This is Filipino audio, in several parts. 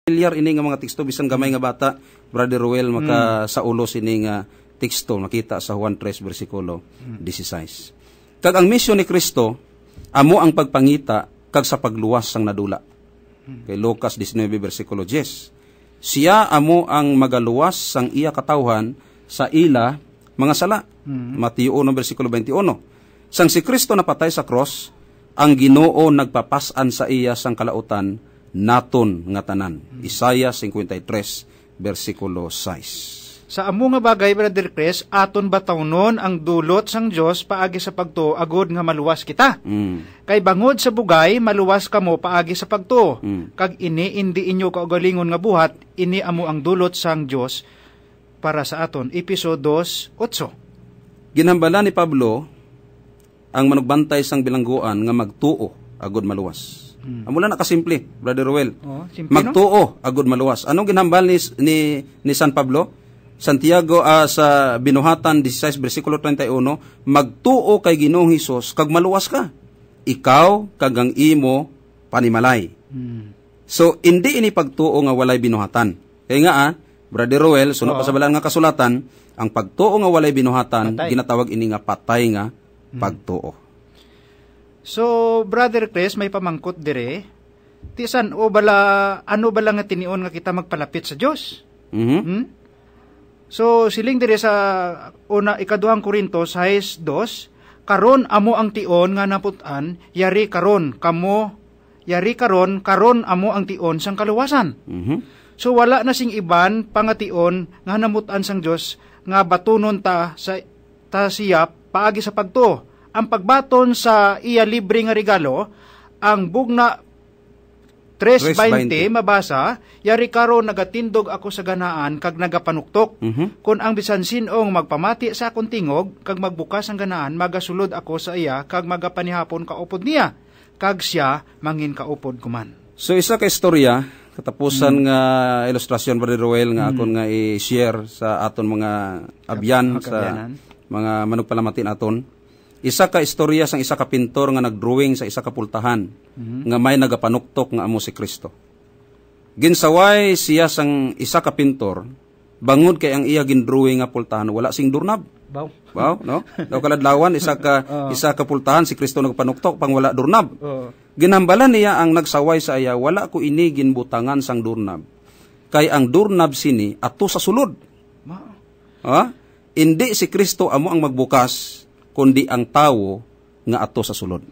Familiar ini nga mga teksto bisan gamay nga bata, Brother Ruel, maka sa ulos ini nga teksto makita sa Juan 3 versikulo 16. Kag ang misyon ni Kristo amo ang pagpangita kag sa pagluwas sang nadula. Kay Lucas 19 versikulo 10. Siya amo ang magaluwas sang iya katawhan sa ila mga sala. Mateo 1 versikulo 21. Sang si Kristo napatay sa cross, ang Ginoo nagpapasan sa iya sang kalautan naton nga tanan. Isaiah 53 versikulo 6. Sa amo nga bagay, Brother Chris, aton batawnon ang dulot sang Dios paagi sa pagtuo agod nga maluwas kita. Kay bangod sa bugay maluwas kamo paagi sa pagtuo. Kag ini indi inyo kaugalingon nga buhat, ini amo ang dulot sang Dios para sa aton. Episodo 2:8. Ginhambala ni Pablo ang manugbantay sang bilangguan nga magtuo agod maluwas. Amula na kasimple, Brother Ruel. Magtuo agud maluwas. Anong ginhambal ni San Pablo? Santiago sa Binuhatan 16 versikulo 31, magtuo kay Ginoong Hesus kag maluwas ka. Ikaw kag ang imo panimalay. So hindi ini pagtuo nga walay binuhatan. Kaya nga Brother Ruel, sunod pa sa balaan nga kasulatan, ang pagtuo nga walay binuhatan ginatawag ini nga patay nga pagtuo. So, Brother Chris, may pamangkot dire. Tisan, ano bala nga tinion nga kita magpalapit sa Diyos? So, siling dire sa ikaduhang Korinto 6:2, karon amo ang tion nga naputan, yari karon amo ang tion sang kaluwasan. So, wala na sing iban pangation nga namutan sang Diyos nga batunon ta siya paagi sa pagtuo. Ang pagbaton sa iya libre nga regalo, ang bugna 3:20 mabasa, yari karon nagatindog ako sa ganaan kag nagapanuktok. Kung ang bisan sinong magpamati sa akong tingog, kag magbukas ang ganaan, magasulod ako sa iya, kag magapanihapon kaupod niya, kag siya mangin kaupod kuman. So isa ka istorya, katapusan nga ilustrasyon, Brother Roel, nga akon nga i-share sa aton mga abyan, sa mga manugpalamatin aton. Isa ka istorya sang isa ka pintor nga nagdrawing sa isa ka pultahan nga may nagapanuktok nga amo si Kristo. Ginsaway siya sang isa ka pintor bangod kay ang iya gindrawing nga pultahan wala sing durnab. Wow, no? Daw kaladlawan isa ka pultahan si Kristo nagpanuktok pang wala durnab. Ginhambalan niya ang nagsaway sa iya wala ko ini ginbutangan sang durnab. Kay ang durnab sini ato sa sulod. Hindi si Kristo amo ang magbukas kundi ang tawo nga ato sa sulod.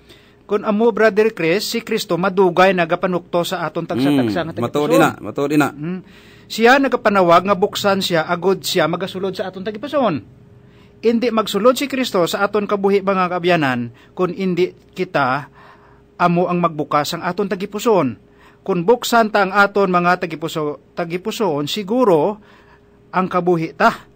Kung amo, Brother Chris, si Kristo madugay nagapanukto sa aton tagsa-tagsa nga tagipuson. Matuod na. Siya nagapanawag nga buksan siya, agod siya magasulod sa aton tagipuson. Hindi magsulod si Kristo sa aton kabuhi mga kaabyanan, kung hindi kita amo ang magbukas ang aton tagipuson. Kung buksan ta ang aton mga tagipuson, siguro ang kabuhi ta.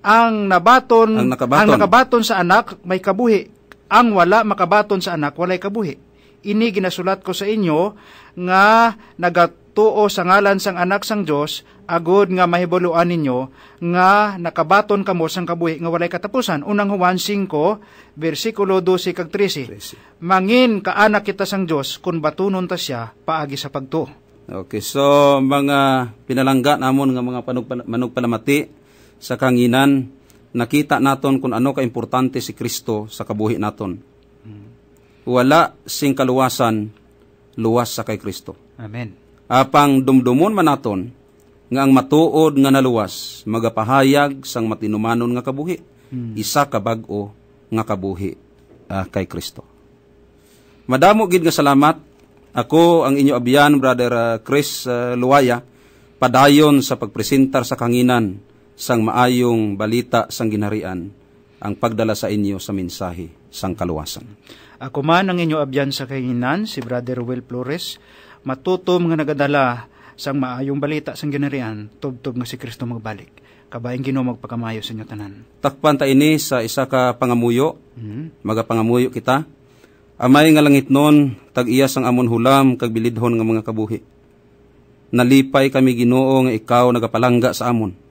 Ang nakabaton sa anak may kabuhi, ang wala makabaton sa anak walay kabuhi. Ini ginasulat ko sa inyo nga nagatuo sa ngalan sang anak sang Dios agud nga mahibuluan ninyo nga nakabaton kamo sang kabuhi nga walay katapusan. Unang Juan 5 versikulo 12 kag 13. Mangin kaanak kita sang Dios kun batunon ta siya paagi sa pagtuo. Okay, so mga pinalangga namon nga mga manugpalamati sa kanginan, nakita naton kung ano ka-importante si Kristo sa kabuhi naton. Wala sing kaluwasan, luwas sa kay Kristo. Amen. Apang dumdumon man naton, nga ang matuod nga naluwas, magapahayag sang matinumanon nga kabuhi. Isa ka bag-o nga kabuhi kay Kristo. Madamo gid nga salamat. Ako ang inyo abyan, Brother Chris Luwaya, padayon sa pagpresentar sa kanginan sang maayong balita sang ginharian, ang pagdala sa inyo sa mensahe sang kaluwasan. Ako man ang inyo abyan sa kahinan, si Brother Will Flores, matutom nga nagadala sang maayong balita sang ginharian, tubtob nga si Kristo magbalik. Kabayan Ginoo magpakamayo sa inyo tanan. Takpan ta ini sa isa ka pangamuyo, magapangamuyo kita. Amay nga langit nun, tag-iya sang amon hulam, kag bilidhon nga mga kabuhi. Nalipay kami Ginoo nga ikaw nagapalangga sa amon.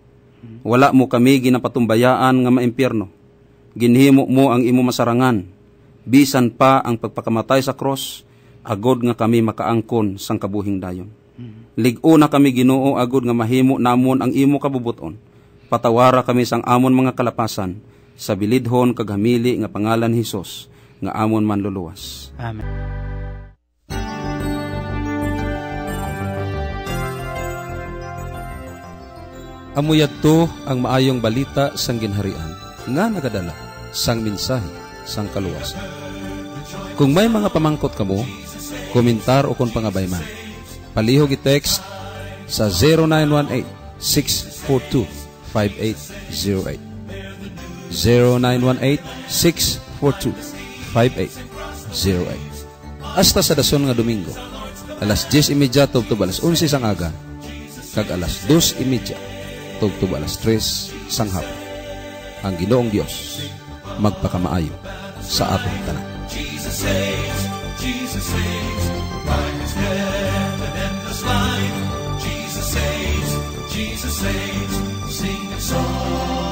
Wala mo kami ginapatumbayaan nga maimpyerno. Ginhimo mo ang imo masarangan. Bisan pa ang pagpakamatay sa cross, agod nga kami makaangkon sang kabuhing dayon. Lig-o na kami Ginoo agud nga mahimo namon ang imo kabubuton. Patawara kami sang amon mga kalapasan sa bilidhon kag hamili nga pangalan ni Hesus nga amon manluluwas. Amen. Amuyad to ang maayong balita sang ginharian nga nagadala sang mensahe sang kaluwasan. Kung may mga pamangkot kamo, komentar o kung pangabayman, palihog i-text sa 0918-642-5808. 0918-642-5808. Hasta sa dason nga Domingo, alas 10:30 tubtob alas 11 sang aga, kag alas 2:30 tubtob alas 3 sang hapon. Ang Ginoong Dios magpakamaayo sa atong tanan. Jesus saves, Jesus saves, by His death and endless life. Jesus saves, sing a song.